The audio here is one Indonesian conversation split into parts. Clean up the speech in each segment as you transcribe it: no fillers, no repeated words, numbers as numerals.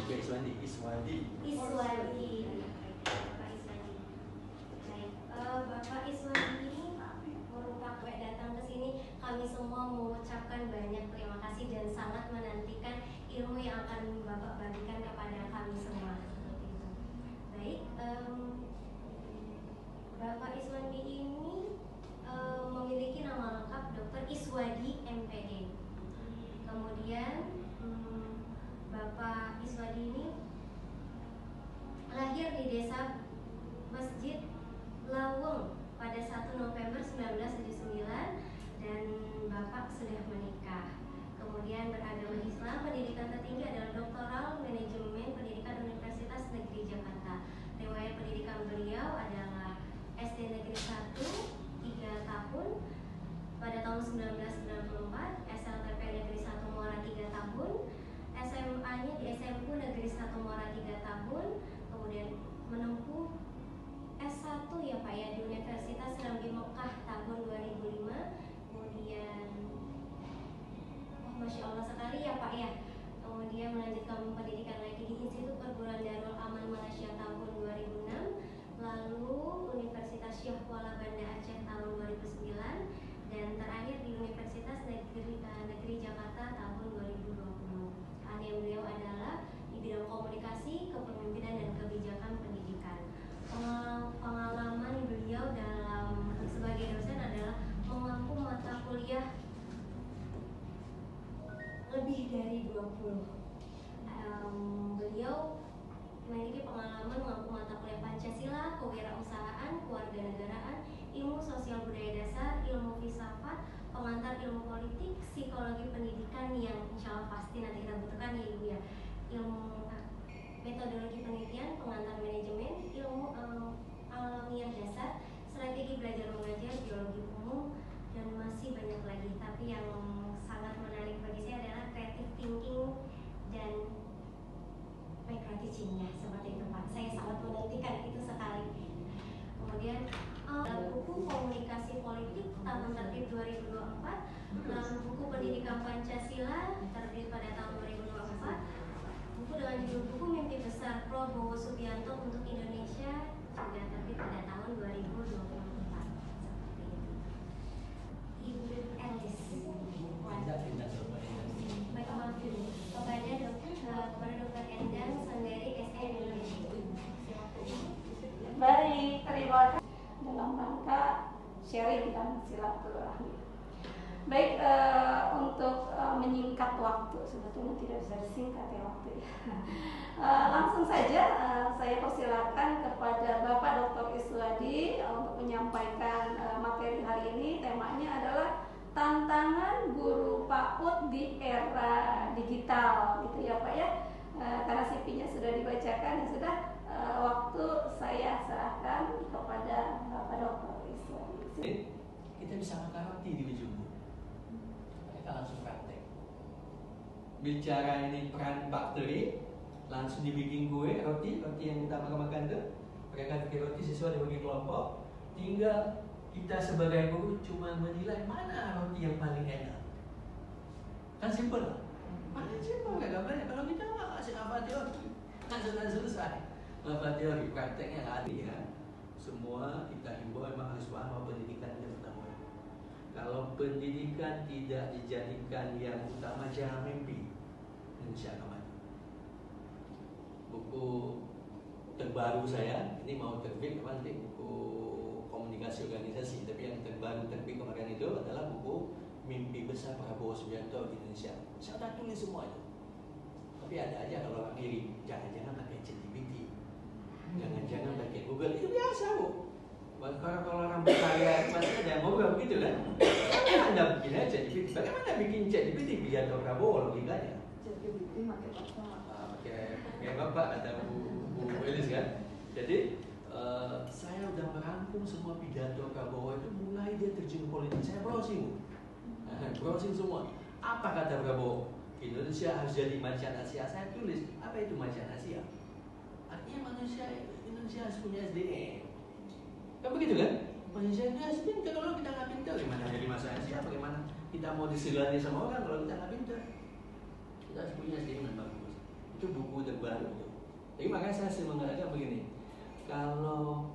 Juga Iswandi. Iswandi. Iswandi. Bapak Iswandi. Baik, Bapak Iswandi ini merupakan datang ke sini, kami semua mengucapkan banyak terima kasih dan sangat menantikan ilmu yang akan Bapak bagikan kepada kami semua. Seperti itu. Baik, Bapak Iswandi ini memiliki nama lengkap Dr. Iswadi MPD. Kemudian Bapak Iswadi ini lahir di desa Masjid Lawung pada 1 November 1979 dan Bapak sudah menikah. Kemudian beragama Islam, pendidikan tertinggi adalah doktoral manajemen pendidikan Universitas Negeri Jakarta. Riwayat pendidikan beliau adalah SD Negeri 1 3 tahun pada tahun 1994, SLTP Negeri 1 Muara 3 tahun, SMA-nya di SMU Negeri 1 Muara 3 tahun, kemudian menempuh S1 ya Pak ya di Universitas Islam di Mekah tahun 2005. Kemudian Masya Allah sekali ya Pak ya. Kemudian melanjutkan pendidikan lagi di Institut Perguruan Darul Aman Malaysia tahun 2006. Lalu Universitas Syekh Kuala Banda Aceh tahun 2009 dan terakhir di Universitas Negeri Jakarta tahun 2020. Ahli beliau adalah di bidang komunikasi, kepemimpinan dan kebijakan pendidikan. Pengalaman beliau dalam sebagai dosen adalah mengampu mata kuliah lebih dari 20. Beliau memiliki pengalaman mengampu mata kuliah Pancasila, kewirausahaan, kewarganegaraan, ilmu sosial budaya dasar, ilmu filsafat, pengantar ilmu politik, psikologi pendidikan yang insya Allah pasti nanti kita butuhkan ya Ibu ya, ilmu metodologi penelitian, pengantar manajemen, ilmu alamiah dasar, strategi belajar mengajar, biologi umum, dan masih banyak lagi. Tapi yang sangat menarik bagi saya adalah creative thinking dan teaching-nya seperti itu Pak. Saya sangat menantikan itu sekali. Kemudian buku komunikasi politik tahun terbit 2024, lalu buku pendidikan Pancasila terbit pada tahun 2024, buku dengan judul buku Mimpi Besar Prabowo Subianto untuk Indonesia juga terbit pada tahun 2024. Seperti itu. Ibu Elis. Baik, maaf dulu. Kepada Dr. Endang Sandari SE Indonesia. Baik, terima kasih dalam rangka sharing dan silaturahmi. Baik, untuk menyingkat waktu, sebetulnya tidak bisa disingkat ya waktu ya. Langsung saja saya persilakan kepada Bapak Dr. Iswadi untuk menyampaikan materi hari ini. Temanya adalah tantangan guru PAUD di era digital, gitu ya Pak ya. Karena CV-nya sudah dibacakan, ya sudah, waktu saya serahkan kepada Bapak Dr. Iswadi. Kita bisa makan roti di ujung. Kita langsung praktek. Bicara ini peran bakteri, langsung dibikin kue roti yang kita makan tuh. Mereka bikin roti sesuai dibagi kelompok. Tinggal kita sebagai guru cuma menilai mana roti yang paling enak. Kan simpel. Paling simpel nggak banyak. Kalau kita nggak kasih apa teori, kan sudah selesai. Apa teori, prakteknya nggak ada ya. Semua kita himbau memang harus paham pendidikan yang utama. Kalau pendidikan tidak dijadikan yang utama, jangan mimpi Indonesia akan maju. Buku terbaru saya ini mau terbit nanti, buku komunikasi organisasi, tapi yang terbaru terbit kemarin itu adalah buku Mimpi Besar Prabowo Subianto di Indonesia. Saya sudah tulis semuanya. Tapi ada aja kalau orang iri, jangan-jangan pakai ChatGPT, jangan-jangan pakai Google, itu biasa Bu. Kalau orang berkarya pasti ada yang ngobrol gitu kan. Bagaimana Anda bikin aja ChatGPT? Bagaimana bikin ChatGPT Pidato Prabowo logikanya? ChatGPT pakai Bapak kata Bu Elis kan. Jadi saya udah merangkum semua pidato Prabowo itu mulai dia terjun politik. Saya browsing semua. Apa kata Prabowo? Indonesia harus jadi macan Asia. Saya tulis apa itu macan Asia? Artinya Indonesia harus punya SDM. Kan begitu kan? Manusia itu harus pintar. Kalau kita nggak pintar, gimana jadi macan Asia? Bagaimana kita mau disilani sama orang kalau kita nggak pintar? Kita harus punya SDM yang bagus. Itu buku terbaru itu. Jadi makanya saya sering mengatakan begini, kalau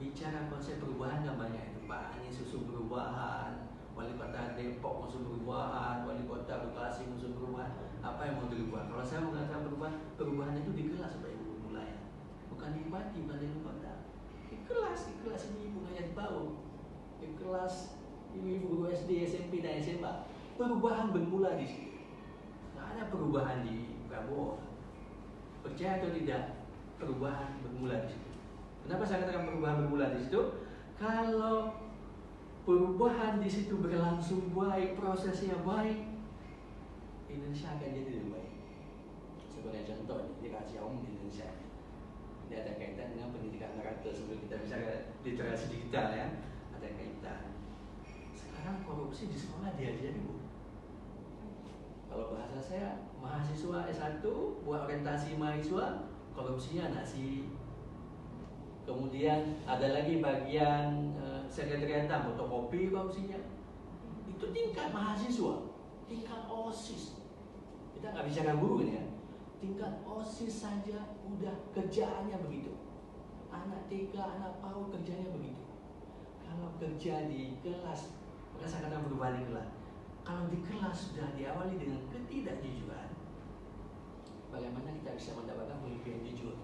bicara konsep perubahan kan banyak itu, Pak Anies usul perubahan, Wali Kota Depok usul perubahan, Wali Kota Bekasi usul perubahan. Apa yang mau dirubah? Kalau saya mengatakan perubahan itu di kelas Pak Ibu mulai, bukan di bupati, bukan di kota. Di kelas ini ibu ngajak tahu, di kelas ibu guru SD, SMP dan SMA. Perubahan bermula di situ. Nggak ada perubahan di Prabowo. Percaya atau tidak, perubahan bermula di situ. Kenapa saya katakan perubahan bermula di situ? Kalau perubahan di situ berlangsung baik, prosesnya baik, Indonesia akan jadi lebih baik. Sebagai contoh, dikasih om di Indonesia. Ini ada kaitan dengan pendidikan karakter sebelum kita bicara literasi digital ya. Ada kaitan. Sekarang korupsi di sekolah diajari Bu. Kalau bahasa saya, mahasiswa S1 buat orientasi mahasiswa, korupsinya nasi. Kemudian ada lagi bagian sekretariatan, fotokopi korupsinya. Itu tingkat mahasiswa, tingkat OSIS. Kita nggak bicara guru ini ya. Tingkat OSIS saja udah kerjaannya begitu. Anak TK, anak PAUD kerjanya begitu. Kalau kerja di kelas, maka saya katakan perubahan di kelas. Kalau di kelas sudah diawali dengan ketidakjujuran, bagaimana kita bisa mendapatkan pemimpin jujur?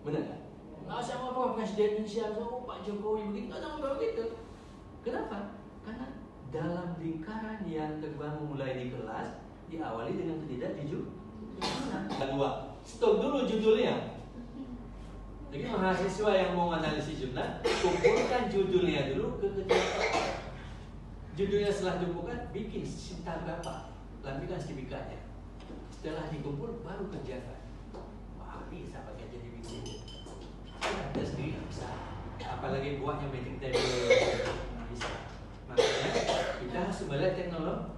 Benar kan? Nggak sama Pak Presiden Indonesia, sama Pak Jokowi begitu, nggak sama begitu. Kenapa? Karena dalam lingkaran yang terbangun mulai di kelas, diawali dengan ketidakjujuran. Kedua, stop dulu judulnya. Jadi mahasiswa yang mau analisis jurnal, kumpulkan judulnya dulu ke ketiga. Judulnya setelah dikumpulkan, bikin cinta berapa, lampikan sertifikatnya. Setelah dikumpul, baru kerjakan. Wah, bisa pakai jadi bikin. Kita sendiri nggak bisa. Apalagi buatnya magic table, nggak bisa. Makanya kita harus melihat teknologi.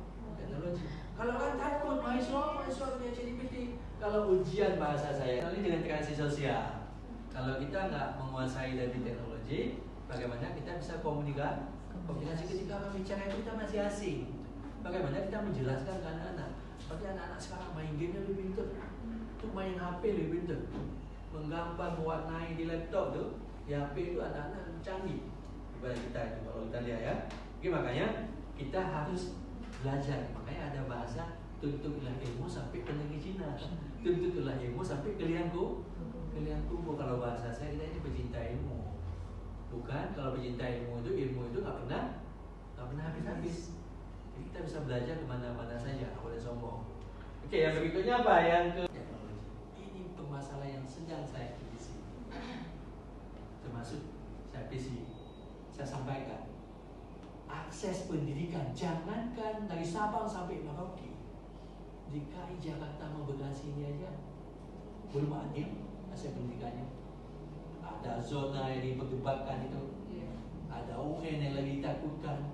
Kalau orang takut, mahasiswa punya ChatGPT. Kalau ujian bahasa saya, kali dengan kreasi sosial. Kalau kita nggak menguasai dari teknologi, bagaimana kita bisa komunikasi ketika orang bicara itu kita masih asing. Bagaimana kita menjelaskan ke anak-anak? Seperti anak-anak sekarang main game lebih pintar, tuh main HP lebih pintar, menggambar, mewarnai di laptop tuh, di HP itu anak-anak canggih daripada kita itu kalau kita lihat ya. Oke, makanya kita harus belajar. Makanya ada bahasa tuntutlah ilmu sampai ke negeri Cina, tuntutlah ilmu sampai ke liang kubur. Kalau bahasa saya kita ini pecinta ilmu. Bukan, kalau pecinta ilmu itu nggak pernah habis-habis. Jadi kita bisa belajar kemana-mana saja, nggak boleh sombong. Oke, yang berikutnya apa? Yang ke teknologi. Ini permasalahan yang sedang saya kritisi. Termasuk saya sampaikan. Akses pendidikan, jangankan dari Sabang sampai Merauke. DKI Jakarta sama Bekasi ini aja belum adil akses pendidikannya. Ada zona yang diperdebatkan itu, ada UN yang lagi ditakutkan.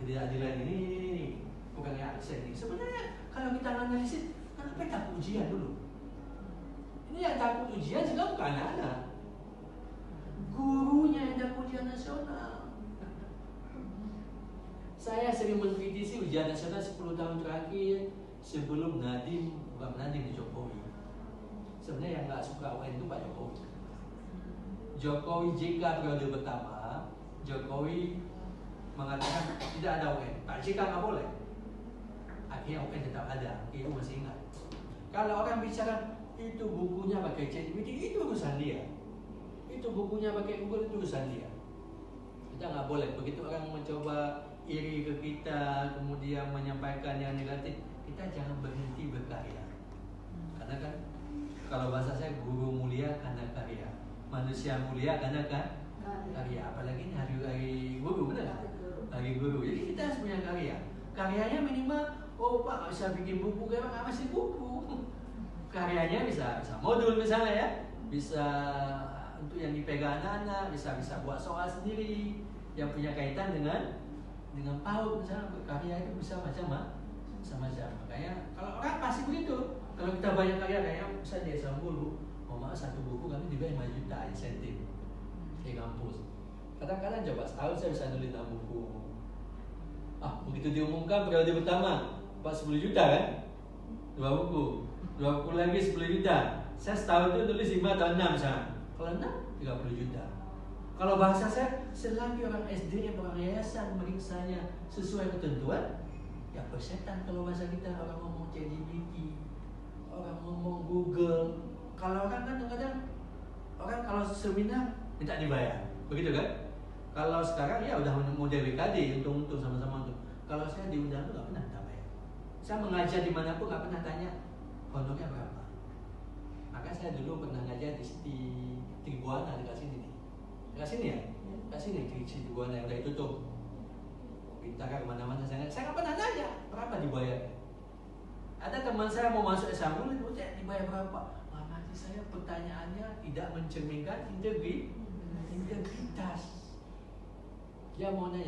Ketidakadilan ini bukan akses ini. Sebenarnya kalau kita analisis, kenapa takut ujian dulu? Ini yang takut ujian juga bukan anak-anak, gurunya yang takut ujian nasional. Saya sering mengkritisi ujian nasional 10 tahun terakhir sebelum Nadiem Jokowi. Sebenarnya yang nggak suka UN itu Pak Jokowi. Jokowi JK periode pertama, Jokowi mengatakan tidak ada UN. Pak JK nggak boleh. Akhirnya UN tetap ada. Ibu masih ingat. Kalau orang bicara itu bukunya pakai ChatGPT, itu urusan dia. Itu bukunya pakai Google, itu urusan dia. Kita nggak boleh. Begitu orang mencoba iri ke kita, kemudian menyampaikan yang negatif, kita jangan berhenti berkarya. Karena kan kalau bahasa saya, guru mulia karena karya, manusia mulia karena karya. Apalagi ini hari guru, benar? Hari guru. Jadi kita harus punya karya. Karyanya minimal, oh Pak nggak bisa bikin buku, kayak nggak masih buku. Karyanya bisa modul misalnya ya, bisa untuk yang dipegang anak-anak, bisa buat soal sendiri yang punya kaitan dengan PAUD misalnya. Karya itu bisa macam-macam. Makanya kalau orang pasti begitu. Kalau kita banyak karya, kayaknya bisa dia sambung. Maaf, satu buku kami dibayar 5 juta insentif di kampus. Kadang-kadang coba setahun saya bisa nulis 6 buku. Begitu diumumkan periode pertama 10 juta kan, 2 buku. 2 buku lagi 10 juta. Saya setahun itu tulis 5 atau 6 misalnya. Kalau 6, 30 juta. Kalau bahasa saya, selagi orang SDM, orang yayasan meriksanya sesuai ketentuan, ya persetan kalau bahasa kita. Orang ngomong ChatGPT, orang ngomong Google. Kalau orang kan kadang orang kalau seminar minta dibayar, begitu kan? Kalau sekarang ya udah model WKD, untung-untung sama-sama untung. Kalau saya diundang tuh nggak pernah minta bayar. Saya mengajar dimanapun nggak pernah tanya honornya berapa. Maka saya dulu pernah ngajar di Tribunal dekat sini nih. Dekat sini ya? Dekat sini di Tribunal yang udah ditutup. Bintara kemana-mana saya nggak pernah nanya berapa dibayar. Ada teman saya mau masuk S1, dibayar berapa? Mati saya pertanyaannya tidak mencerminkan integritas. Dia mau nanya